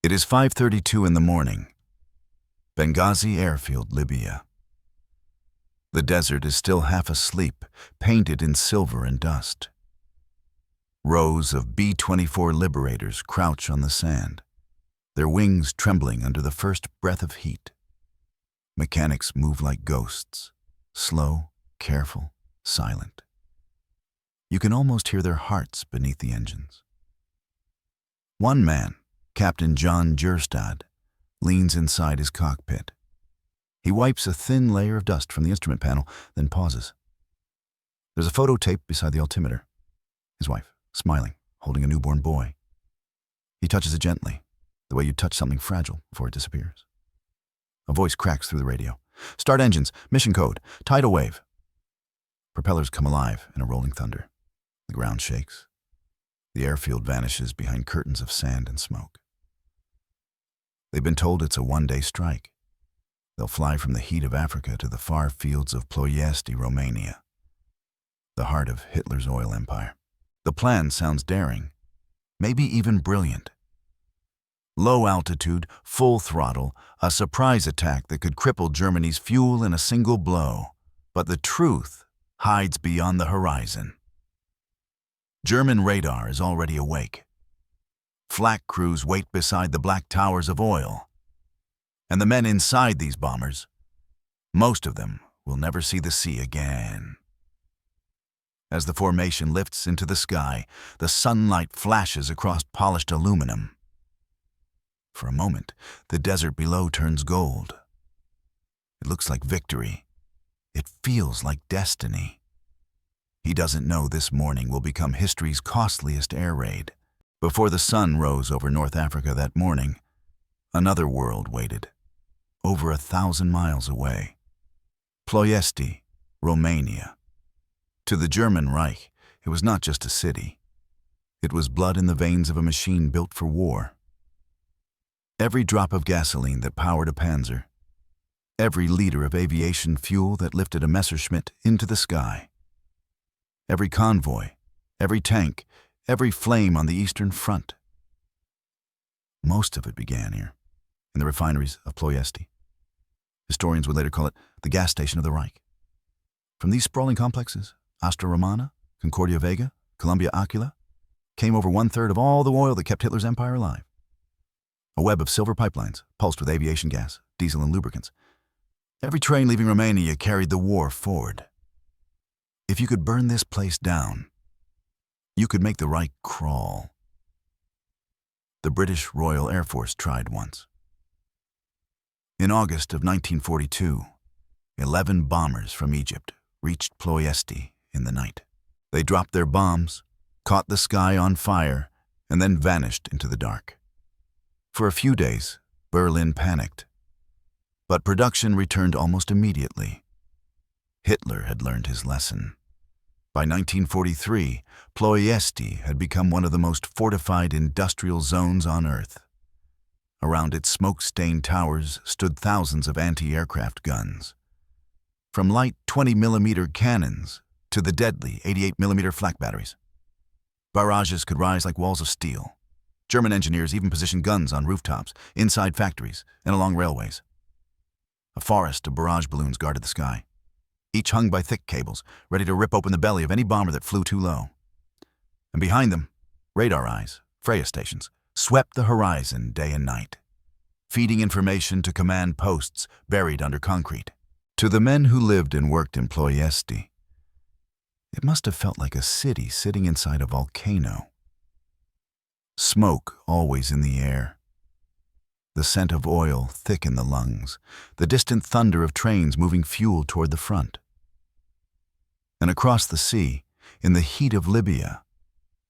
It is 5:32 in the morning. Benghazi airfield, Libya. The desert is still half asleep, painted in silver and dust. Rows of B-24 Liberators crouch on the sand, their wings trembling under the first breath of heat. Mechanics move like ghosts, slow, careful, silent. You can almost hear their hearts beneath the engines. One man, Captain John Jerstad, leans inside his cockpit. He wipes a thin layer of dust from the instrument panel, then pauses. There's a photo tape beside the altimeter. His wife, smiling, holding a newborn boy. He touches it gently, the way you touch something fragile before it disappears. A voice cracks through the radio. "Start engines, mission code, Tidal Wave." Propellers come alive in a rolling thunder. The ground shakes. The airfield vanishes behind curtains of sand and smoke. They've been told it's a one-day strike. They'll fly from the heat of Africa to the far fields of Ploiești, Romania, the heart of Hitler's oil empire. The plan sounds daring, maybe even brilliant. Low altitude, full throttle, a surprise attack that could cripple Germany's fuel in a single blow. But the truth hides beyond the horizon. German radar is already awake. Flak crews wait beside the black towers of oil. And the men inside these bombers, most of them will never see the sea again. As the formation lifts into the sky, the sunlight flashes across polished aluminum. For a moment, the desert below turns gold. It looks like victory. It feels like destiny. He doesn't know this morning will become history's costliest air raid. Before the sun rose over North Africa that morning, another world waited, over 1,000 miles away. Ploiești, Romania. To the German Reich, it was not just a city. It was blood in the veins of a machine built for war. Every drop of gasoline that powered a Panzer, every liter of aviation fuel that lifted a Messerschmitt into the sky, every convoy, every tank, every flame on the Eastern Front. Most of it began here, in the refineries of Ploiești. Historians would later call it the gas station of the Reich. From these sprawling complexes, Astra Romana, Concordia Vega, Columbia Aquila, came over 1/3 of all the oil that kept Hitler's empire alive. A web of silver pipelines, pulsed with aviation gas, diesel and lubricants. Every train leaving Romania carried the war forward. If you could burn this place down, you could make the Reich crawl. The British Royal Air Force tried once. In August of 1942, 11 bombers from Egypt reached Ploiești in the night. They dropped their bombs, caught the sky on fire, and then vanished into the dark. For a few days, Berlin panicked. But production returned almost immediately. Hitler had learned his lesson. By 1943, Ploiești had become one of the most fortified industrial zones on Earth. Around its smoke-stained towers stood thousands of anti-aircraft guns. From light 20mm cannons to the deadly 88mm flak batteries. Barrages could rise like walls of steel. German engineers even positioned guns on rooftops, inside factories, and along railways. A forest of barrage balloons guarded the sky, each hung by thick cables, ready to rip open the belly of any bomber that flew too low. And behind them, radar eyes, Freya stations, swept the horizon day and night, feeding information to command posts buried under concrete. To the men who lived and worked in Ploiești, it must have felt like a city sitting inside a volcano. Smoke always in the air. The scent of oil thick in the lungs, the distant thunder of trains moving fuel toward the front. And across the sea, in the heat of Libya,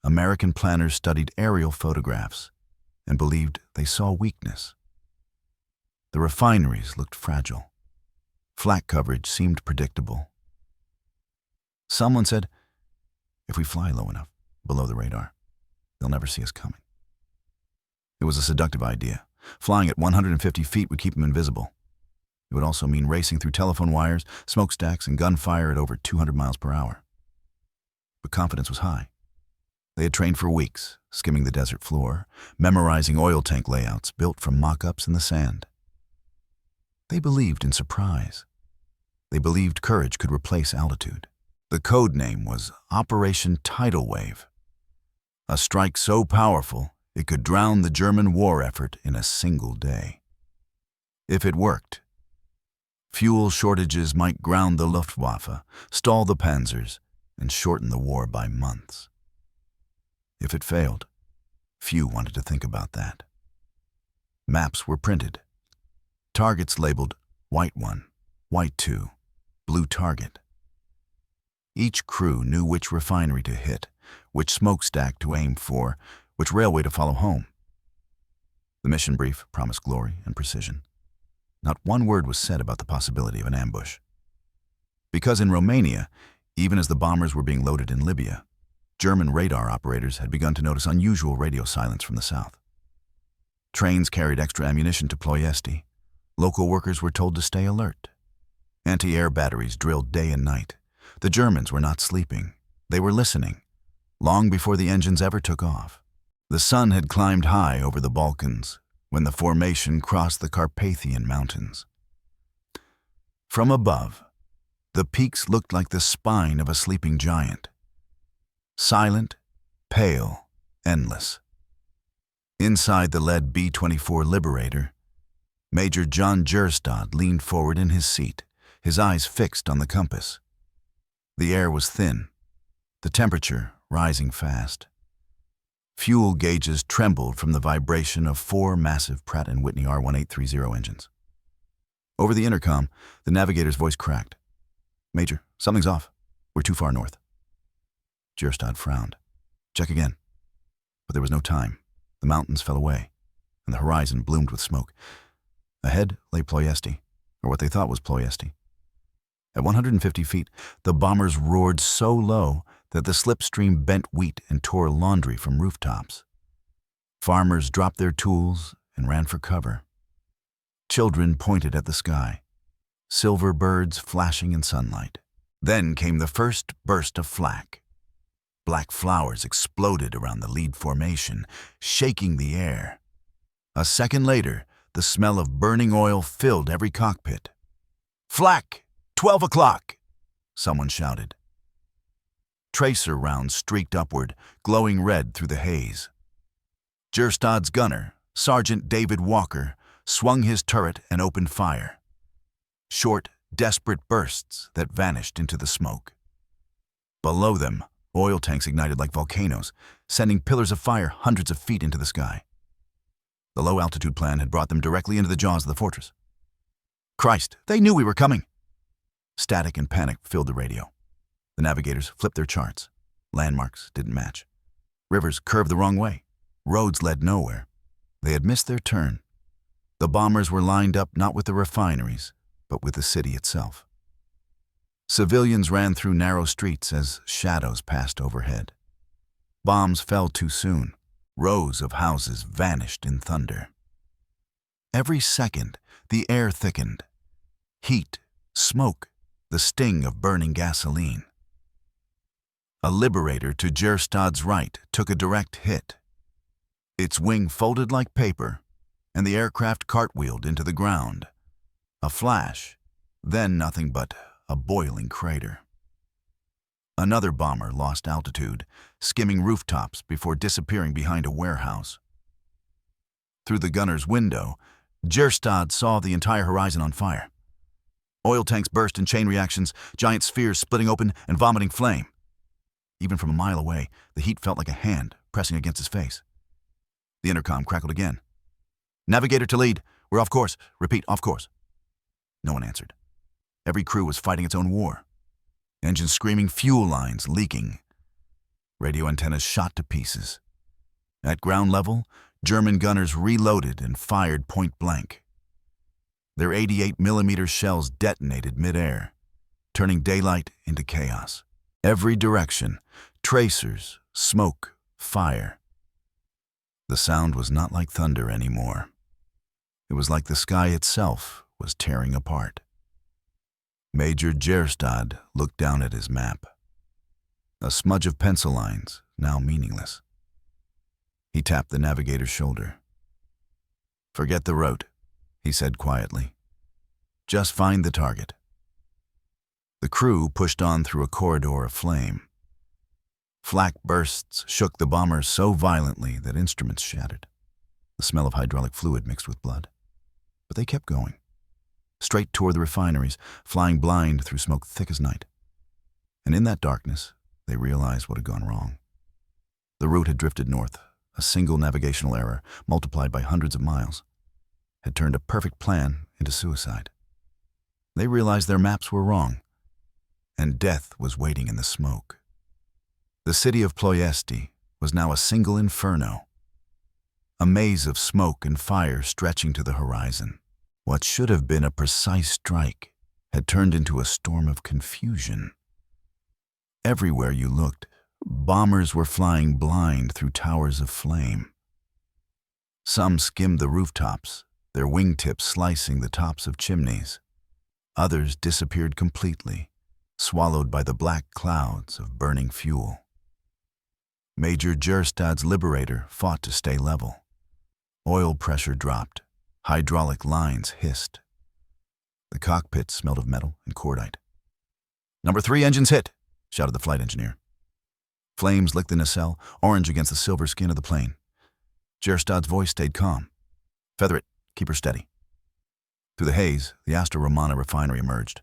American planners studied aerial photographs and believed they saw weakness. The refineries looked fragile. Flak coverage seemed predictable. Someone said, if we fly low enough, below the radar, they'll never see us coming. It was a seductive idea. Flying at 150 feet would keep them invisible. It would also mean racing through telephone wires, smokestacks, and gunfire at over 200 miles per hour. But confidence was high. They had trained for weeks, skimming the desert floor, memorizing oil tank layouts built from mock-ups in the sand. They believed in surprise. They believed courage could replace altitude. The code name was Operation Tidal Wave, a strike so powerful it could drown the German war effort in a single day. If it worked, fuel shortages might ground the Luftwaffe, stall the panzers, and shorten the war by months. If it failed, few wanted to think about that. Maps were printed. Targets labeled White 1, White 2, Blue Target. Each crew knew which refinery to hit, which smokestack to aim for, which railway to follow home. The mission brief promised glory and precision. Not one word was said about the possibility of an ambush. Because in Romania, even as the bombers were being loaded in Libya, German radar operators had begun to notice unusual radio silence from the south. Trains carried extra ammunition to Ploiești. Local workers were told to stay alert. Anti-air batteries drilled day and night. The Germans were not sleeping. They were listening, long before the engines ever took off. The sun had climbed high over the Balkans when the formation crossed the Carpathian Mountains. From above, the peaks looked like the spine of a sleeping giant. Silent, pale, endless. Inside the lead B-24 Liberator, Major John Gerstad leaned forward in his seat, his eyes fixed on the compass. The air was thin, the temperature rising fast. Fuel gauges trembled from the vibration of 4 massive Pratt & Whitney R1830 engines. Over the intercom, the navigator's voice cracked. "Major, something's off. We're too far north." Gerstad frowned. "Check again." But there was no time. The mountains fell away, and the horizon bloomed with smoke. Ahead lay Ploiești, or what they thought was Ploiești. At 150 feet, the bombers roared so low that the slipstream bent wheat and tore laundry from rooftops. Farmers dropped their tools and ran for cover. Children pointed at the sky, silver birds flashing in sunlight. Then came the first burst of flak. Black flowers exploded around the lead formation, shaking the air. A second later, the smell of burning oil filled every cockpit. "Flak! 12 o'clock!" someone shouted. Tracer rounds streaked upward, glowing red through the haze. Gerstad's gunner, Sergeant David Walker, swung his turret and opened fire. Short, desperate bursts that vanished into the smoke. Below them, oil tanks ignited like volcanoes, sending pillars of fire hundreds of feet into the sky. The low-altitude plan had brought them directly into the jaws of the fortress. "Christ, they knew we were coming!" Static and panic filled the radio. The navigators flipped their charts. Landmarks didn't match. Rivers curved the wrong way. Roads led nowhere. They had missed their turn. The bombers were lined up not with the refineries, but with the city itself. Civilians ran through narrow streets as shadows passed overhead. Bombs fell too soon. Rows of houses vanished in thunder. Every second, the air thickened. Heat, smoke, the sting of burning gasoline. A Liberator to Gerstad's right took a direct hit. Its wing folded like paper, and the aircraft cartwheeled into the ground. A flash, then nothing but a boiling crater. Another bomber lost altitude, skimming rooftops before disappearing behind a warehouse. Through the gunner's window, Gerstad saw the entire horizon on fire. Oil tanks burst in chain reactions, giant spheres splitting open and vomiting flame. Even from a mile away, the heat felt like a hand pressing against his face. The intercom crackled again. "Navigator to lead. We're off course. Repeat, off course." No one answered. Every crew was fighting its own war. Engines screaming, fuel lines leaking. Radio antennas shot to pieces. At ground level, German gunners reloaded and fired point blank. Their 88mm shells detonated mid-air, turning daylight into chaos. Every direction, tracers, smoke, fire. The sound was not like thunder anymore. It was like the sky itself was tearing apart. Major Gerstad looked down at his map. A smudge of pencil lines now meaningless. He tapped the navigator's shoulder. "Forget the route," he said quietly. "Just find the target." The crew pushed on through a corridor of flame. Flak bursts shook the bomber so violently that instruments shattered. The smell of hydraulic fluid mixed with blood. But they kept going, straight toward the refineries, flying blind through smoke thick as night. And in that darkness, they realized what had gone wrong. The route had drifted north. A single navigational error, multiplied by hundreds of miles, had turned a perfect plan into suicide. They realized their maps were wrong, and death was waiting in the smoke. The city of Ploiești was now a single inferno, a maze of smoke and fire stretching to the horizon. What should have been a precise strike had turned into a storm of confusion. Everywhere you looked, bombers were flying blind through towers of flame. Some skimmed the rooftops, their wingtips slicing the tops of chimneys. Others disappeared completely, swallowed by the black clouds of burning fuel. Major Gerstad's Liberator fought to stay level. Oil pressure dropped. Hydraulic lines hissed. The cockpit smelled of metal and cordite. "Number 3 engines hit," shouted the flight engineer. Flames licked the nacelle, orange against the silver skin of the plane. Gerstad's voice stayed calm. "Feather it. Keep her steady." Through the haze, the Asta Romana refinery emerged,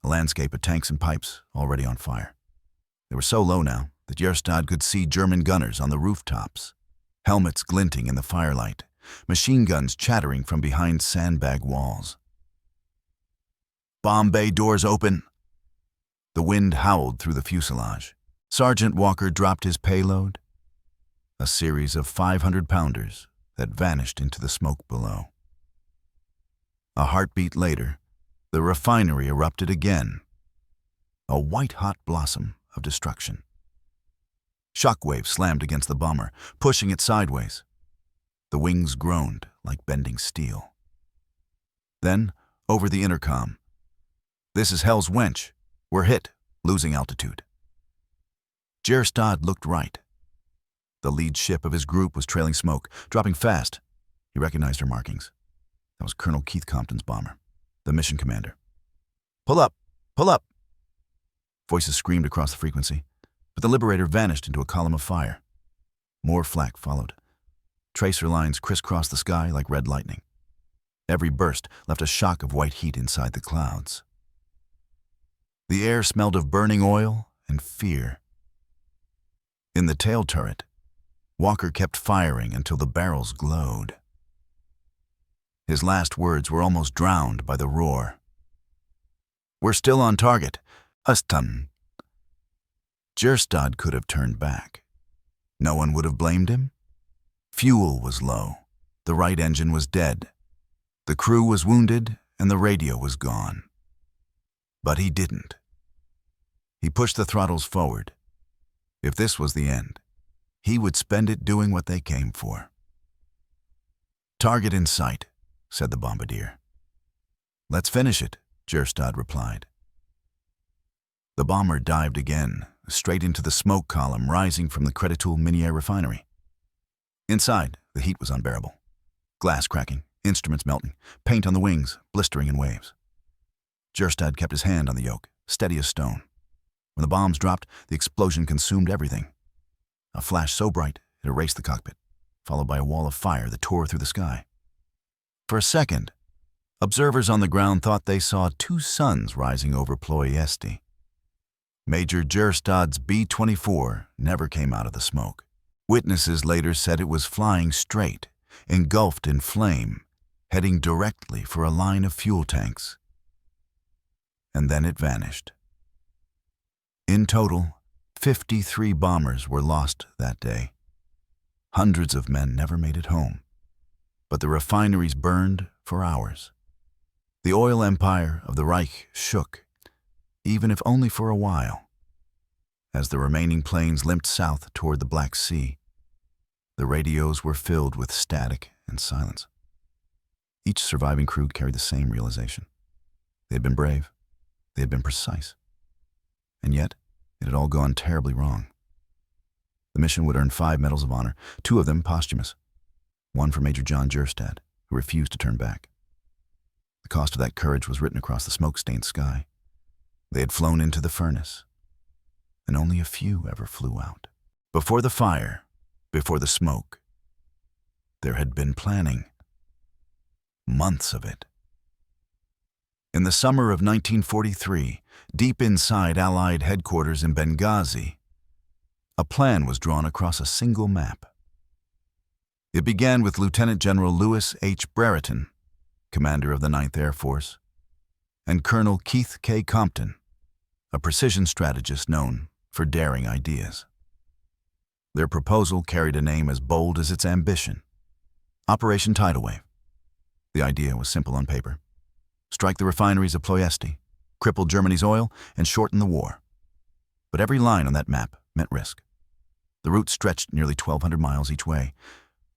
a landscape of tanks and pipes already on fire. They were so low now that Gerstad could see German gunners on the rooftops, helmets glinting in the firelight, machine guns chattering from behind sandbag walls. "Bomb bay doors open." The wind howled through the fuselage. Sergeant Walker dropped his payload, a series of 500-pounders that vanished into the smoke below. A heartbeat later, the refinery erupted again, a white-hot blossom of destruction. Shockwaves slammed against the bomber, pushing it sideways. The wings groaned like bending steel. Then, over the intercom, "This is Hell's Wench. We're hit, losing altitude." Gerstad looked right. The lead ship of his group was trailing smoke, dropping fast. He recognized her markings. That was Colonel Keith Compton's bomber, the mission commander. "Pull up! Pull up!" Voices screamed across the frequency, but the Liberator vanished into a column of fire. More flak followed. Tracer lines crisscrossed the sky like red lightning. Every burst left a shock of white heat inside the clouds. The air smelled of burning oil and fear. In the tail turret, Walker kept firing until the barrels glowed. His last words were almost drowned by the roar. "We're still on target. Ustum." Gerstad could have turned back. No one would have blamed him. Fuel was low. The right engine was dead. The crew was wounded, and the radio was gone. But he didn't. He pushed the throttles forward. If this was the end, he would spend it doing what they came for. "Target in sight," said the bombardier. "Let's finish it," Gerstad replied. The bomber dived again, straight into the smoke column rising from the Creditul mini-air refinery. Inside, the heat was unbearable. Glass cracking, instruments melting, paint on the wings, blistering in waves. Gerstad kept his hand on the yoke, steady as stone. When the bombs dropped, the explosion consumed everything. A flash so bright, it erased the cockpit, followed by a wall of fire that tore through the sky. For a second, observers on the ground thought they saw 2 suns rising over Ploiești. Major Gerstad's B-24 never came out of the smoke. Witnesses later said it was flying straight, engulfed in flame, heading directly for a line of fuel tanks. And then it vanished. In total, 53 bombers were lost that day. Hundreds of men never made it home. But the refineries burned for hours. The oil empire of the Reich shook, even if only for a while. As the remaining planes limped south toward the Black Sea, the radios were filled with static and silence. Each surviving crew carried the same realization. They had been brave. They had been precise. And yet, it had all gone terribly wrong. The mission would earn 5 Medals of Honor, 2 of them posthumous, one for Major John Jerstad, who refused to turn back. The cost of that courage was written across the smoke-stained sky. They had flown into the furnace, and only a few ever flew out. Before the fire, before the smoke, there had been planning. Months of it. In the summer of 1943, deep inside Allied headquarters in Benghazi, a plan was drawn across a single map. It began with Lieutenant General Louis H. Brereton, commander of the 9th Air Force, and Colonel Keith K. Compton, a precision strategist known for daring ideas. Their proposal carried a name as bold as its ambition: Operation Tidal Wave. The idea was simple on paper: strike the refineries of Ploiești, cripple Germany's oil, and shorten the war. But every line on that map meant risk. The route stretched nearly 1,200 miles each way,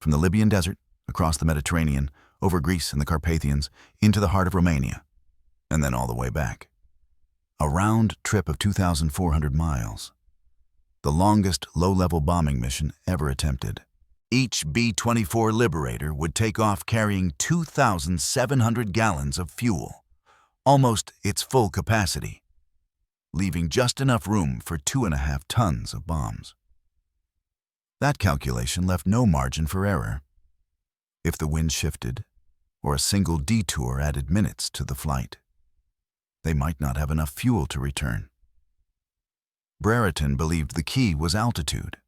from the Libyan desert, across the Mediterranean, over Greece and the Carpathians, into the heart of Romania, and then all the way back. A round trip of 2,400 miles. The longest low-level bombing mission ever attempted. Each B-24 Liberator would take off carrying 2,700 gallons of fuel, almost its full capacity, leaving just enough room for 2.5 tons of bombs. That calculation left no margin for error. If the wind shifted, or a single detour added minutes to the flight, they might not have enough fuel to return. Brereton believed the key was altitude.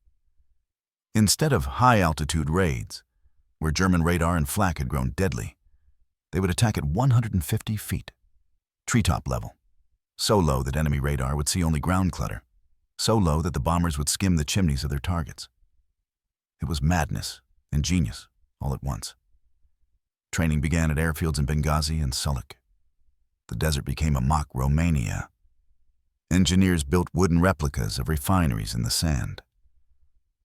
Instead of high-altitude raids, where German radar and flak had grown deadly, they would attack at 150 feet, treetop level, so low that enemy radar would see only ground clutter, so low that the bombers would skim the chimneys of their targets. It was madness and genius all at once. Training began at airfields in Benghazi and Sulik. The desert became a mock Romania. Engineers built wooden replicas of refineries in the sand.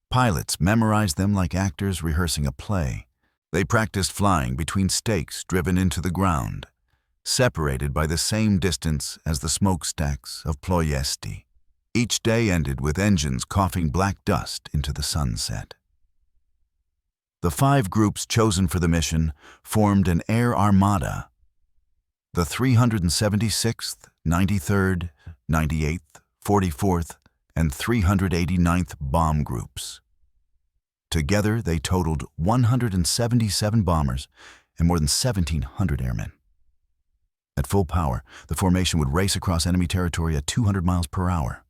Pilots memorized them like actors rehearsing a play. They practiced flying between stakes driven into the ground, separated by the same distance as the smokestacks of Ploiești. Each day ended with engines coughing black dust into the sunset. The 5 groups chosen for the mission formed an air armada: the 376th, 93rd, 98th, 44th, and 389th Bomb Groups. Together, they totaled 177 bombers and more than 1,700 airmen. At full power, the formation would race across enemy territory at 200 miles per hour.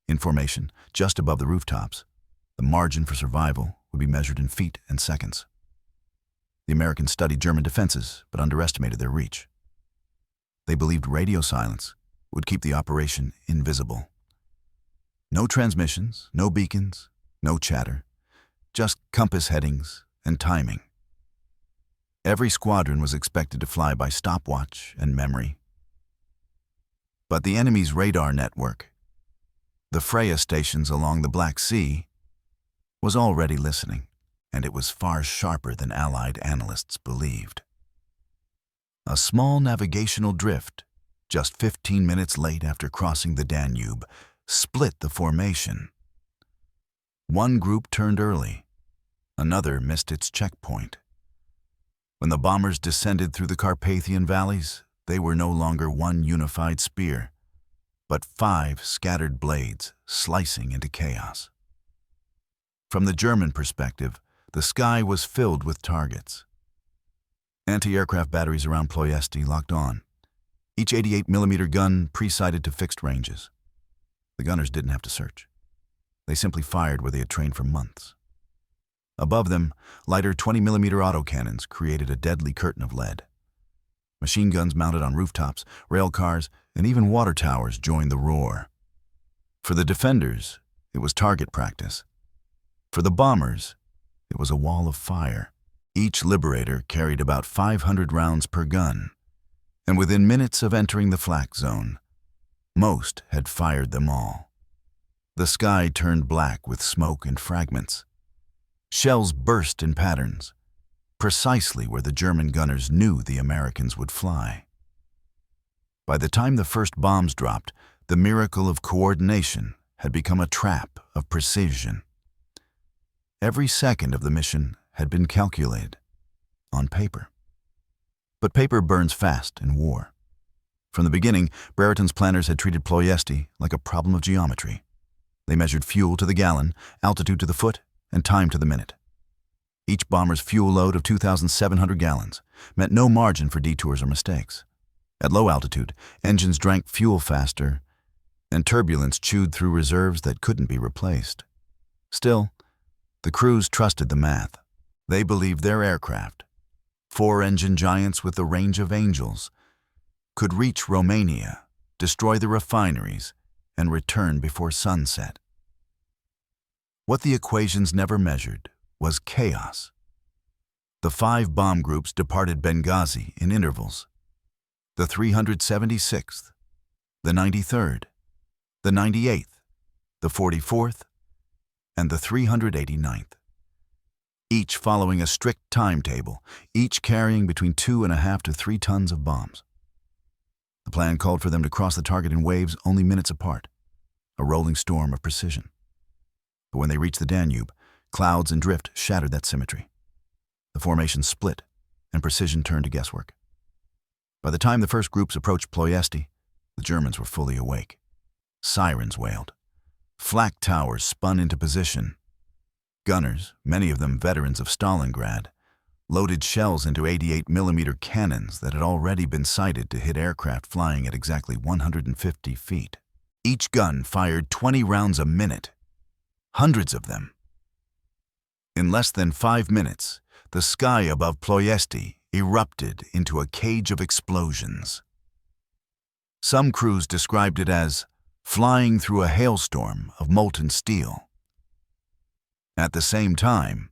In formation, just above the rooftops, the margin for survival would be measured in feet and seconds. The Americans studied German defenses, but underestimated their reach. They believed radio silence would keep the operation invisible. No transmissions, no beacons, no chatter, just compass headings and timing. Every squadron was expected to fly by stopwatch and memory. But the enemy's radar network, the Freya stations along the Black Sea, was already listening, and it was far sharper than Allied analysts believed. A small navigational drift, just 15 minutes late after crossing the Danube, split the formation. One group turned early, another missed its checkpoint. When the bombers descended through the Carpathian valleys, they were no longer one unified spear, but 5 scattered blades slicing into chaos. From the German perspective, the sky was filled with targets. Anti-aircraft batteries around Ploiești locked on, each 88mm gun pre-sighted to fixed ranges. The gunners didn't have to search. They simply fired where they had trained for months. Above them, lighter 20mm autocannons created a deadly curtain of lead. Machine guns mounted on rooftops, rail cars, and even water towers joined the roar. For the defenders, it was target practice. For the bombers, it was a wall of fire. Each Liberator carried about 500 rounds per gun, and within minutes of entering the flak zone, most had fired them all. The sky turned black with smoke and fragments. Shells burst in patterns, precisely where the German gunners knew the Americans would fly. By the time the first bombs dropped, the miracle of coordination had become a trap of precision. Every second of the mission had been calculated on paper. But paper burns fast in war. From the beginning, Brereton's planners had treated Ploiești like a problem of geometry. They measured fuel to the gallon, altitude to the foot, and time to the minute. Each bomber's fuel load of 2,700 gallons meant no margin for detours or mistakes. At low altitude, engines drank fuel faster, and turbulence chewed through reserves that couldn't be replaced. Still, the crews trusted the math. They believed their aircraft, four-engine giants with the range of angels, could reach Romania, destroy the refineries, and return before sunset. What the equations never measured was chaos. The 5 bomb groups departed Benghazi in intervals. The 376th, the 93rd, the 98th, the 44th, and the 389th. Each following a strict timetable, each carrying between 2.5 to 3 tons of bombs. The plan called for them to cross the target in waves only minutes apart, a rolling storm of precision. But when they reached the Danube, clouds and drift shattered that symmetry. The formation split, and precision turned to guesswork. By the time the first groups approached Ploiești, the Germans were fully awake. Sirens wailed. Flak towers spun into position. Gunners, many of them veterans of Stalingrad, loaded shells into 88mm cannons that had already been sighted to hit aircraft flying at exactly 150 feet. Each gun fired 20 rounds a minute, hundreds of them. In less than 5 minutes, the sky above Ploiești erupted into a cage of explosions. Some crews described it as flying through a hailstorm of molten steel. At the same time,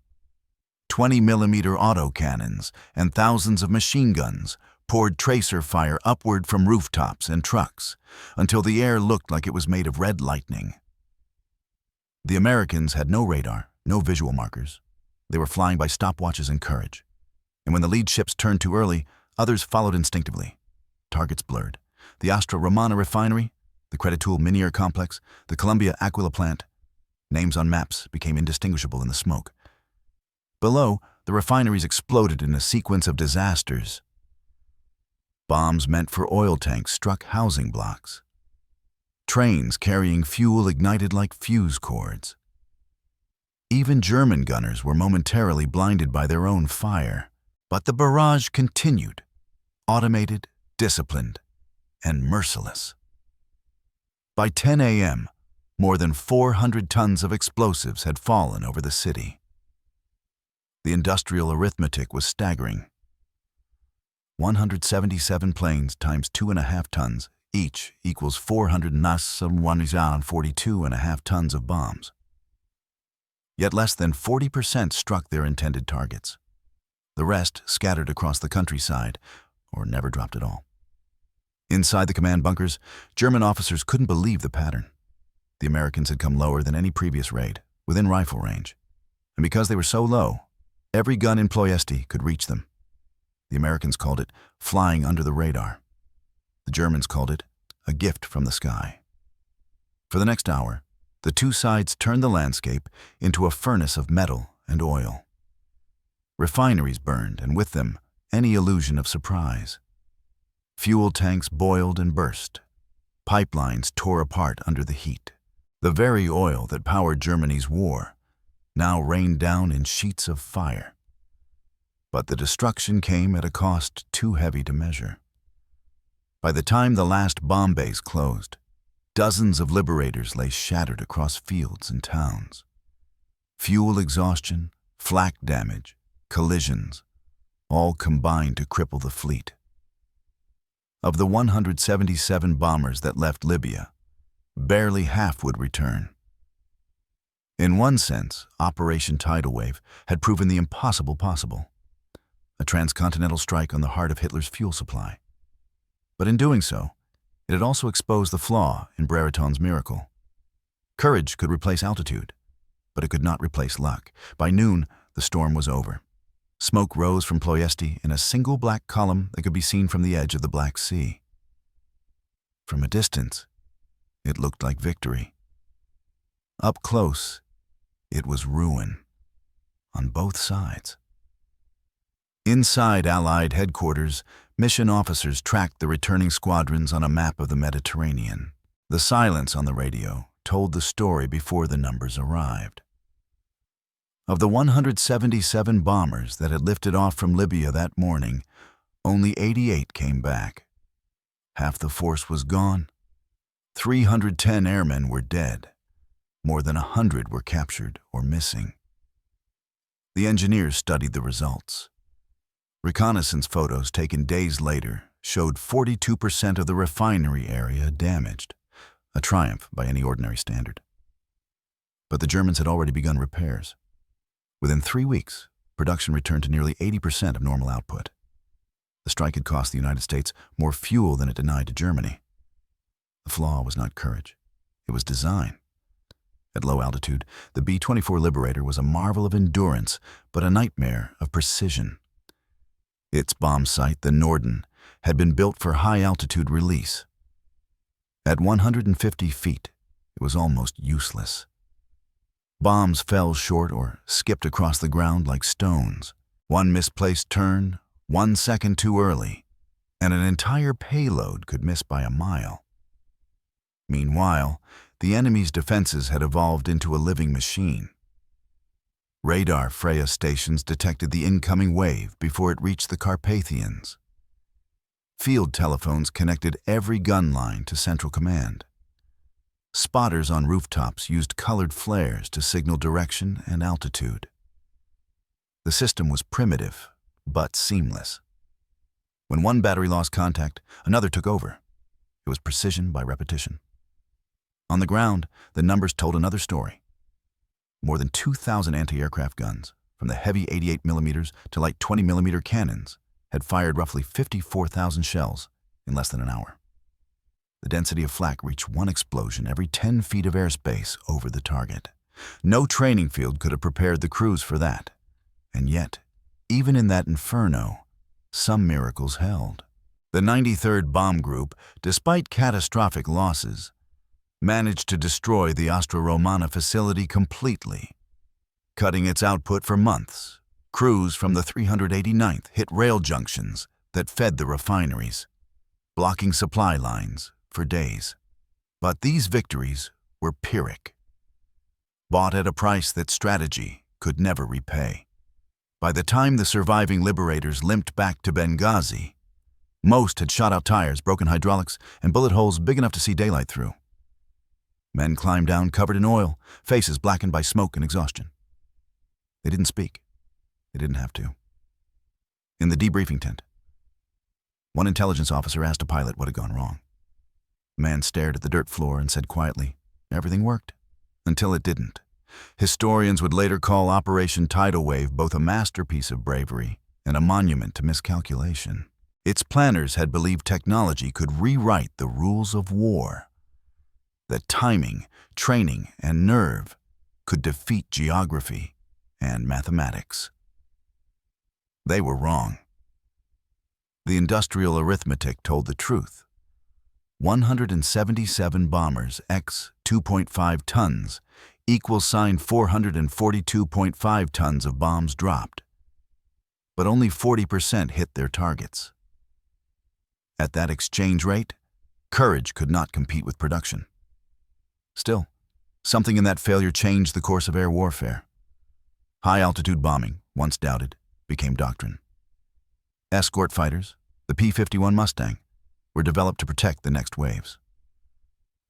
20mm autocannons and thousands of machine guns poured tracer fire upward from rooftops and trucks until the air looked like it was made of red lightning. The Americans had no radar, no visual markers. They were flying by stopwatches and courage. And when the lead ships turned too early, others followed instinctively. Targets blurred. The Astra Romana refinery, the Creditul Minier complex, the Columbia Aquila plant. Names on maps became indistinguishable in the smoke. Below, the refineries exploded in a sequence of disasters. Bombs meant for oil tanks struck housing blocks. Trains carrying fuel ignited like fuse cords. Even German gunners were momentarily blinded by their own fire. But the barrage continued, automated, disciplined, and merciless. By 10 a.m., more than 400 tons of explosives had fallen over the city. The industrial arithmetic was staggering. 177 planes times 2.5 tons each equals 442.5 tons of bombs. Yet less than 40% struck their intended targets. The rest scattered across the countryside, or never dropped at all. Inside the command bunkers, German officers couldn't believe the pattern. The Americans had come lower than any previous raid, within rifle range. And because they were so low, every gun in Ploiești could reach them. The Americans called it flying under the radar. The Germans called it a gift from the sky. For the next hour, the two sides turned the landscape into a furnace of metal and oil. Refineries burned, and with them, any illusion of surprise. Fuel tanks boiled and burst. Pipelines tore apart under the heat. The very oil that powered Germany's war now rained down in sheets of fire. But the destruction came at a cost too heavy to measure. By the time the last bomb bays closed, dozens of Liberators lay shattered across fields and towns. Fuel exhaustion, flak damage, collisions, all combined to cripple the fleet. Of the 177 bombers that left Libya, barely half would return. In one sense, Operation Tidal Wave had proven the impossible possible, a transcontinental strike on the heart of Hitler's fuel supply. But in doing so, it had also exposed the flaw in Brereton's miracle. Courage could replace altitude, but it could not replace luck. By noon, the storm was over. Smoke rose from Ploiești in a single black column that could be seen from the edge of the Black Sea. From a distance, it looked like victory. Up close, it was ruin. on both sides. Inside Allied headquarters, mission officers tracked the returning squadrons on a map of the Mediterranean. The silence on the radio told the story before the numbers arrived. Of the 177 bombers that had lifted off from Libya that morning, only 88 came back. Half the force was gone. 310 airmen were dead. More than 100 were captured or missing. The engineers studied the results. Reconnaissance photos taken days later showed 42% of the refinery area damaged, a triumph by any ordinary standard. But the Germans had already begun repairs. Within 3 weeks, production returned to nearly 80% of normal output. The strike had cost the United States more fuel than it denied to Germany. The flaw was not courage, it was design. At low altitude, the B-24 Liberator was a marvel of endurance, but a nightmare of precision. Its bomb site, the Norden, had been built for high-altitude release. At 150 feet, it was almost useless. Bombs fell short or skipped across the ground like stones. One misplaced turn, 1 second too early, and an entire payload could miss by a mile. Meanwhile, the enemy's defenses had evolved into a living machine. Radar Freya stations detected the incoming wave before it reached the Carpathians. Field telephones connected every gun line to Central Command. Spotters on rooftops used colored flares to signal direction and altitude. The system was primitive, but seamless. When one battery lost contact, another took over. It was precision by repetition. On the ground, the numbers told another story. More than 2,000 anti-aircraft guns, from the heavy 88mm to light 20mm cannons, had fired roughly 54,000 shells in less than an hour. The density of flak reached one explosion every 10 feet of airspace over the target. No training field could have prepared the crews for that. And yet, even in that inferno, some miracles held. The 93rd Bomb Group, despite catastrophic losses, managed to destroy the Ostra-Romana facility completely. Cutting its output for months, crews from the 389th hit rail junctions that fed the refineries, blocking supply lines for days. But these victories were Pyrrhic, bought at a price that strategy could never repay. By the time the surviving liberators limped back to Benghazi, most had shot out tires, broken hydraulics, and bullet holes big enough to see daylight through. Men climbed down covered in oil, faces blackened by smoke and exhaustion. They didn't speak. They didn't have to. In the debriefing tent, one intelligence officer asked a pilot what had gone wrong. The man stared at the dirt floor and said quietly, "Everything worked." Until it didn't. Historians would later call Operation Tidal Wave both a masterpiece of bravery and a monument to miscalculation. Its planners had believed technology could rewrite the rules of war, that timing, training, and nerve could defeat geography and mathematics. They were wrong. The industrial arithmetic told the truth. 177 bombers x 2.5 tons equals 442.5 tons of bombs dropped. But only 40% hit their targets. At that exchange rate, courage could not compete with production. Still, something in that failure changed the course of air warfare. High-altitude bombing, once doubted, became doctrine. Escort fighters, the P-51 Mustang, were developed to protect the next waves.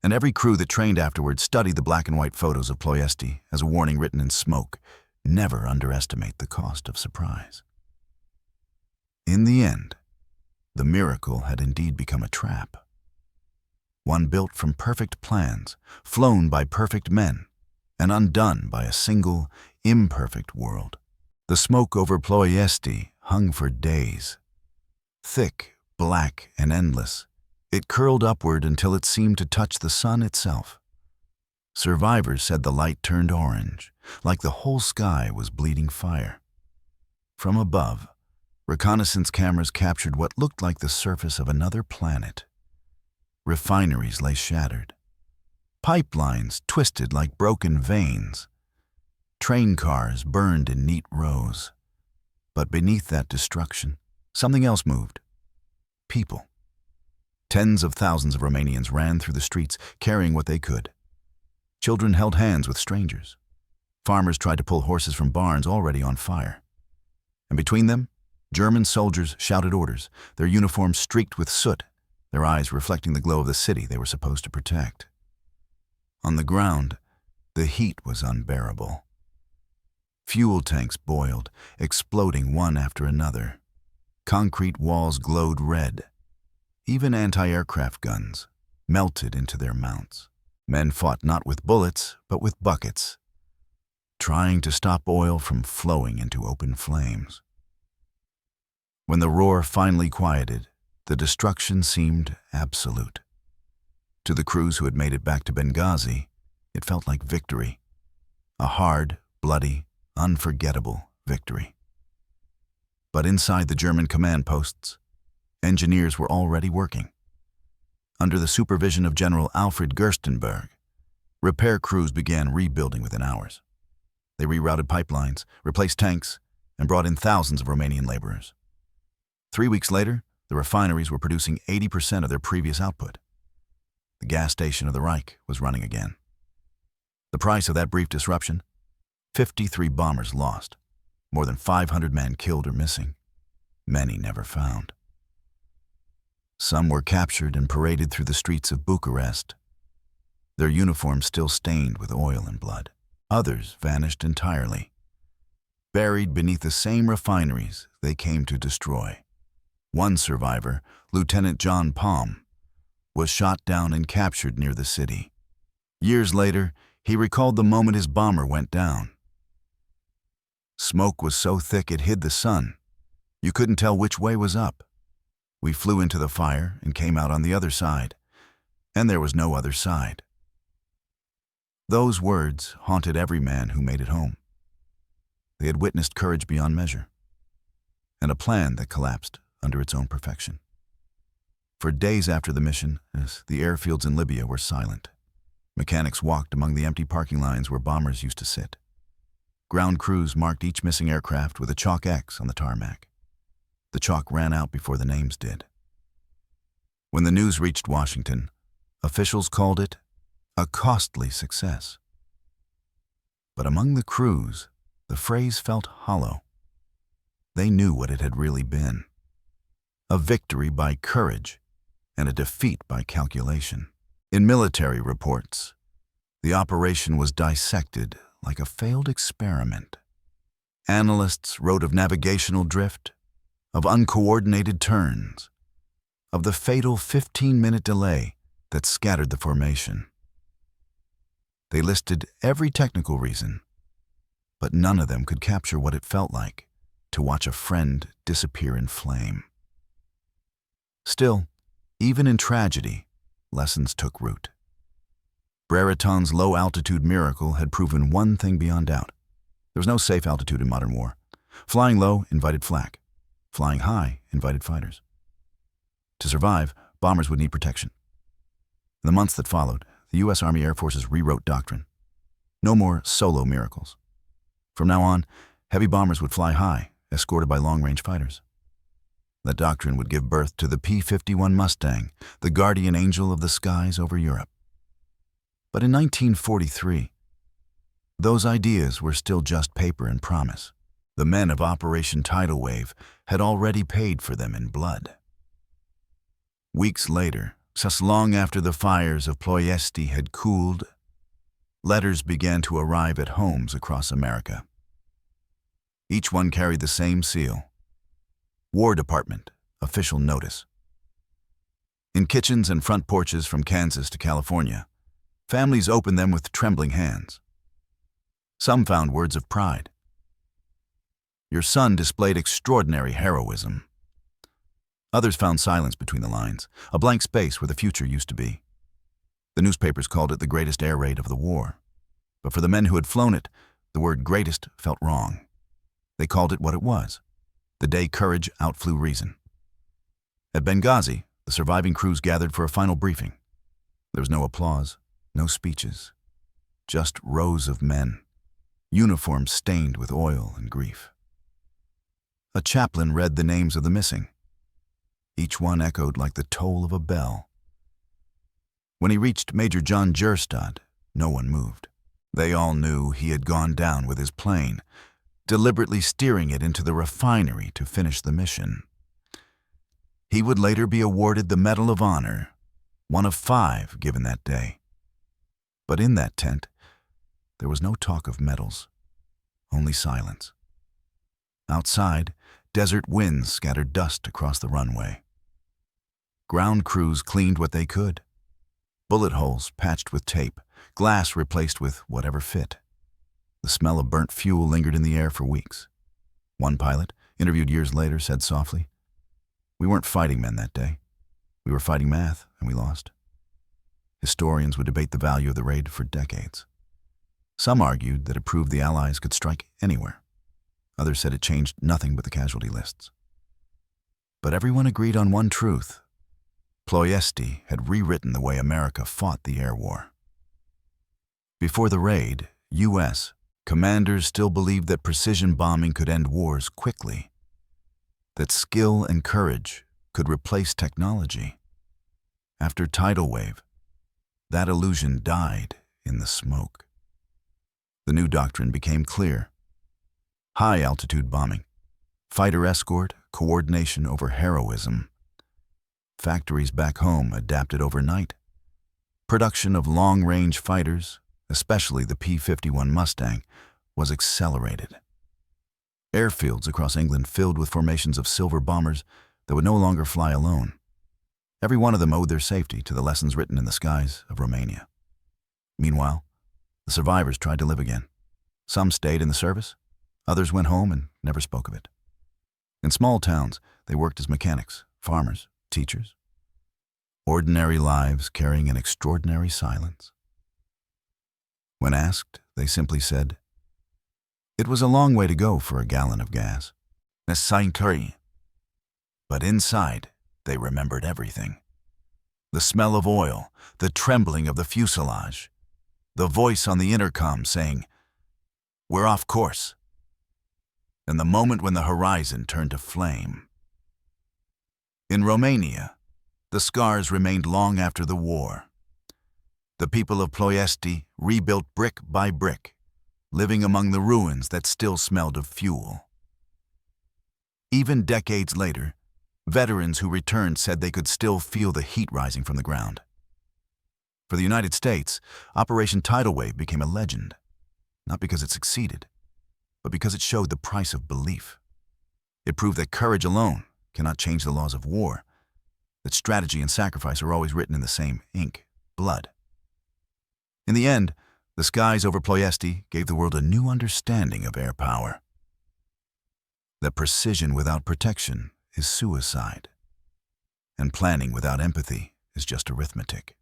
And every crew that trained afterwards studied the black and white photos of Ploiești as a warning written in smoke: never underestimate the cost of surprise. In the end, the miracle had indeed become a trap. One built from perfect plans, flown by perfect men, and undone by a single, imperfect world. The smoke over Ploiești hung for days. Thick, black, and endless, it curled upward until it seemed to touch the sun itself. Survivors said the light turned orange, like the whole sky was bleeding fire. From above, reconnaissance cameras captured what looked like the surface of another planet. Refineries lay shattered. Pipelines twisted like broken veins. Train cars burned in neat rows. But beneath that destruction, something else moved. People. Tens of thousands of Romanians ran through the streets, carrying what they could. Children held hands with strangers. Farmers tried to pull horses from barns already on fire. And between them, German soldiers shouted orders, their uniforms streaked with soot, their eyes reflecting the glow of the city they were supposed to protect. On the ground, the heat was unbearable. Fuel tanks boiled, exploding one after another. Concrete walls glowed red. Even anti-aircraft guns melted into their mounts. Men fought not with bullets, but with buckets, trying to stop oil from flowing into open flames. When the roar finally quieted, the destruction seemed absolute. To the crews who had made it back to Benghazi, it felt like victory. A hard, bloody, unforgettable victory. But inside the German command posts, engineers were already working. Under the supervision of General Alfred Gerstenberg, repair crews began rebuilding within hours. They rerouted pipelines, replaced tanks, and brought in thousands of Romanian laborers. 3 weeks later, the refineries were producing 80% of their previous output. The gas station of the Reich was running again. The price of that brief disruption? 53 bombers lost, more than 500 men killed or missing, many never found. Some were captured and paraded through the streets of Bucharest, their uniforms still stained with oil and blood. Others vanished entirely, buried beneath the same refineries they came to destroy. One survivor, Lieutenant John Palm, was shot down and captured near the city. Years later, he recalled the moment his bomber went down. Smoke was so thick it hid the sun. You couldn't tell which way was up. We flew into the fire and came out on the other side, and there was no other side. Those words haunted every man who made it home. They had witnessed courage beyond measure, and a plan that collapsed under its own perfection. For days after the mission, the airfields in Libya were silent. Mechanics walked among the empty parking lines where bombers used to sit. Ground crews marked each missing aircraft with a chalk X on the tarmac. The chalk ran out before the names did. When the news reached Washington, officials called it a costly success. But among the crews, the phrase felt hollow. They knew what it had really been: a victory by courage and a defeat by calculation. In military reports, the operation was dissected like a failed experiment. Analysts wrote of navigational drift, of uncoordinated turns, of the fatal 15-minute delay that scattered the formation. They listed every technical reason, but none of them could capture what it felt like to watch a friend disappear in flame. Still, even in tragedy, lessons took root. Brereton's low-altitude miracle had proven one thing beyond doubt. There was no safe altitude in modern war. Flying low invited flak. Flying high invited fighters. To survive, bombers would need protection. In the months that followed, the U.S. Army Air Forces rewrote doctrine. No more solo miracles. From now on, heavy bombers would fly high, escorted by long-range fighters. That doctrine would give birth to the P-51 Mustang, the guardian angel of the skies over Europe. But in 1943, those ideas were still just paper and promise. The men of Operation Tidal Wave had already paid for them in blood. Weeks later, just long after the fires of Ploiești had cooled, letters began to arrive at homes across America. Each one carried the same seal: War Department, official notice. In kitchens and front porches from Kansas to California, families opened them with trembling hands. Some found words of pride. Your son displayed extraordinary heroism. Others found silence between the lines, a blank space where the future used to be. The newspapers called it the greatest air raid of the war. But for the men who had flown it, the word greatest felt wrong. They called it what it was: the day courage outflew reason. At Benghazi, the surviving crews gathered for a final briefing. There was no applause, no speeches, just rows of men, uniforms stained with oil and grief. A chaplain read the names of the missing. Each one echoed like the toll of a bell. When he reached Major John Gerstad, no one moved. They all knew he had gone down with his plane, deliberately steering it into the refinery to finish the mission. He would later be awarded the Medal of Honor, one of 5 given that day. But in that tent, there was no talk of medals, only silence. Outside, desert winds scattered dust across the runway. Ground crews cleaned what they could. Bullet holes patched with tape, glass replaced with whatever fit. The smell of burnt fuel lingered in the air for weeks. One pilot, interviewed years later, said softly, "We weren't fighting men that day. We were fighting math, and we lost." Historians would debate the value of the raid for decades. Some argued that it proved the Allies could strike anywhere. Others said it changed nothing but the casualty lists. But everyone agreed on one truth. Ploiești had rewritten the way America fought the air war. Before the raid, U.S. commanders still believed that precision bombing could end wars quickly, that skill and courage could replace technology. After Tidal Wave, that illusion died in the smoke. The new doctrine became clear. High-altitude bombing, fighter escort, coordination over heroism. Factories back home adapted overnight. Production of long-range fighters, especially the P-51 Mustang, was accelerated. Airfields across England filled with formations of silver bombers that would no longer fly alone. Every one of them owed their safety to the lessons written in the skies of Romania. Meanwhile, the survivors tried to live again. Some stayed in the service, others went home and never spoke of it. In small towns, they worked as mechanics, farmers, teachers. Ordinary lives carrying an extraordinary silence. When asked, they simply said, "It was a long way to go for a gallon of gas." But inside, they remembered everything. The smell of oil, the trembling of the fuselage, the voice on the intercom saying, "We're off course," and the moment when the horizon turned to flame. In Romania, the scars remained long after the war. The people of Ploiești rebuilt brick by brick, living among the ruins that still smelled of fuel. Even decades later, veterans who returned said they could still feel the heat rising from the ground. For the United States, Operation Tidal Wave became a legend, not because it succeeded, but because it showed the price of belief. It proved that courage alone cannot change the laws of war, that strategy and sacrifice are always written in the same ink, blood. In the end, the skies over Ploiești gave the world a new understanding of air power. That precision without protection is suicide, and planning without empathy is just arithmetic.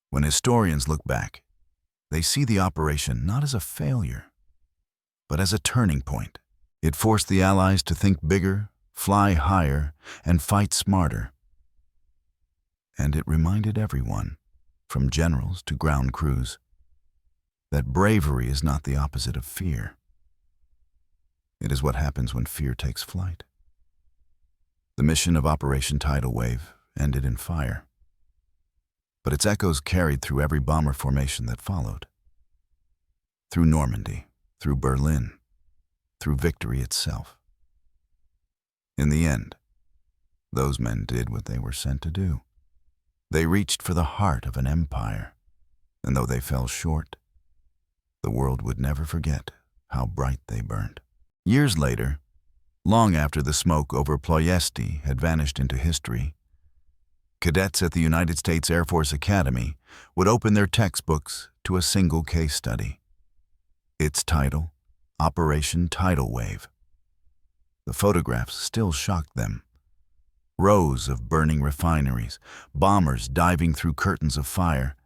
When historians look back, they see the operation not as a failure, but as a turning point. It forced the Allies to think bigger, fly higher, and fight smarter. And it reminded everyone, from generals to ground crews, that bravery is not the opposite of fear. It is what happens when fear takes flight. The mission of Operation Tidal Wave ended in fire, but its echoes carried through every bomber formation that followed. Through Normandy, through Berlin, through victory itself. In the end, those men did what they were sent to do. They reached for the heart of an empire, and though they fell short, the world would never forget how bright they burned. Years later, long after the smoke over Ploiești had vanished into history, cadets at the United States Air Force Academy would open their textbooks to a single case study. Its title, Operation Tidal Wave. The photographs still shocked them. Rows of burning refineries, bombers diving through curtains of fire,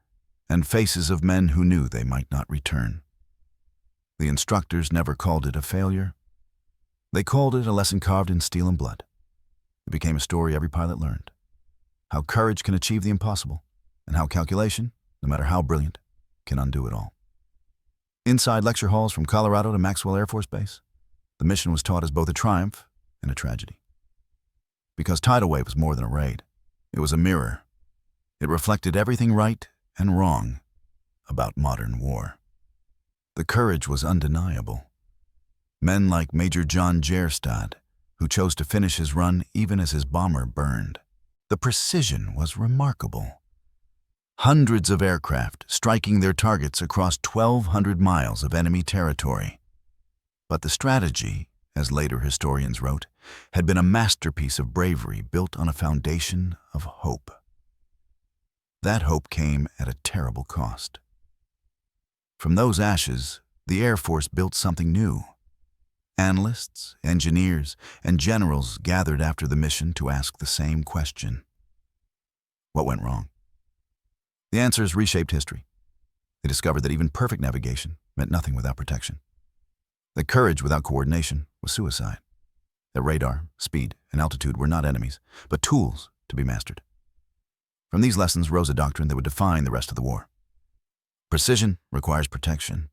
and faces of men who knew they might not return. The instructors never called it a failure. They called it a lesson carved in steel and blood. It became a story every pilot learned. How courage can achieve the impossible, and how calculation, no matter how brilliant, can undo it all. Inside lecture halls from Colorado to Maxwell Air Force Base, the mission was taught as both a triumph and a tragedy. Because Tidal Wave was more than a raid. It was a mirror. It reflected everything right and wrong about modern war. The courage was undeniable. Men like Major John Gjerstad, who chose to finish his run even as his bomber burned. The precision was remarkable. Hundreds of aircraft striking their targets across 1,200 miles of enemy territory. But the strategy, as later historians wrote, had been a masterpiece of bravery built on a foundation of hope. That hope came at a terrible cost. From those ashes, the Air Force built something new. Analysts, engineers, and generals gathered after the mission to ask the same question. What went wrong? The answers reshaped history. They discovered that even perfect navigation meant nothing without protection. That courage without coordination was suicide. That radar, speed, and altitude were not enemies, but tools to be mastered. From these lessons rose a doctrine that would define the rest of the war. Precision requires protection.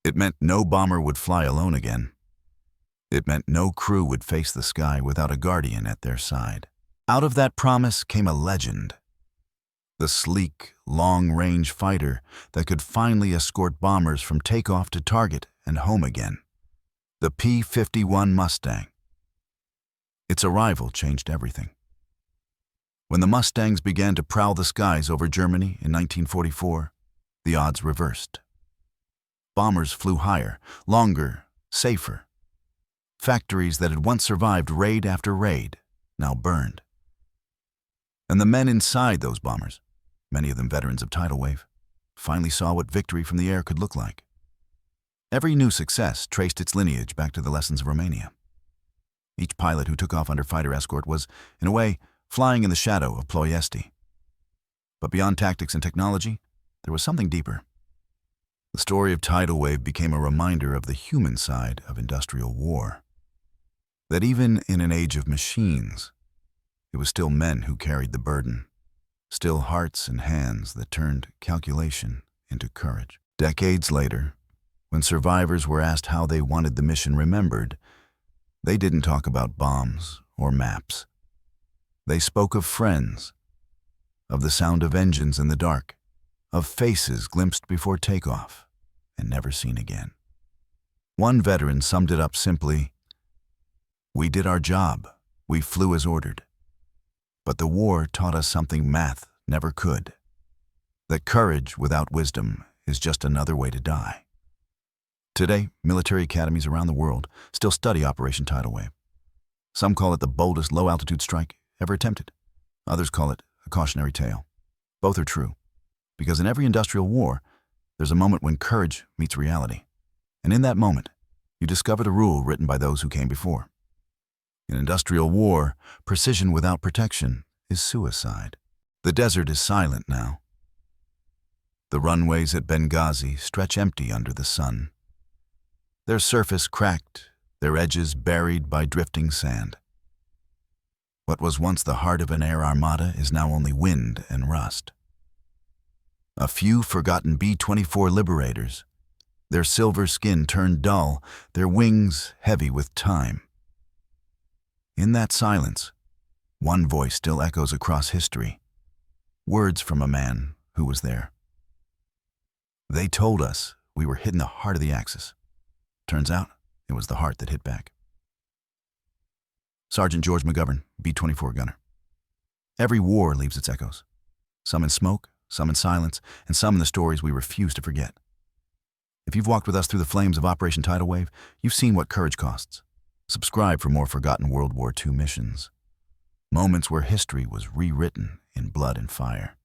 It meant no bomber would fly alone again. It meant no crew would face the sky without a guardian at their side. Out of that promise came a legend. The sleek, long-range fighter that could finally escort bombers from takeoff to target and home again. The P-51 Mustang. Its arrival changed everything. When the Mustangs began to prowl the skies over Germany in 1944, the odds reversed. Bombers flew higher, longer, safer. Factories that had once survived raid after raid now burned. And the men inside those bombers, many of them veterans of Tidal Wave, finally saw what victory from the air could look like. Every new success traced its lineage back to the lessons of Romania. Each pilot who took off under fighter escort was, in a way, flying in the shadow of Ploiești. But beyond tactics and technology, there was something deeper. The story of Tidal Wave became a reminder of the human side of industrial war. That even in an age of machines, it was still men who carried the burden. Still hearts and hands that turned calculation into courage. Decades later, when survivors were asked how they wanted the mission remembered, they didn't talk about bombs or maps. They spoke of friends, of the sound of engines in the dark, of faces glimpsed before takeoff and never seen again. One veteran summed it up simply, "We did our job, we flew as ordered. But the war taught us something math never could. That courage without wisdom is just another way to die." Today, military academies around the world still study Operation Tidal Wave. Some call it the boldest low-altitude strike ever attempted. Others call it a cautionary tale. Both are true, because in every industrial war, there's a moment when courage meets reality. And in that moment, you discover the rule written by those who came before. In industrial war, precision without protection is suicide. The desert is silent now. The runways at Benghazi stretch empty under the sun. Their surface cracked, their edges buried by drifting sand. What was once the heart of an air armada is now only wind and rust. A few forgotten B-24 Liberators, their silver skin turned dull, their wings heavy with time. In that silence, one voice still echoes across history. Words from a man who was there. They told us we were hitting the heart of the Axis. Turns out, it was the heart that hit back. Sergeant George McGovern, B-24 gunner. Every war leaves its echoes. Some in smoke, some in silence, and some in the stories we refuse to forget. If you've walked with us through the flames of Operation Tidal Wave, you've seen what courage costs. Subscribe for more forgotten World War II missions. Moments where history was rewritten in blood and fire.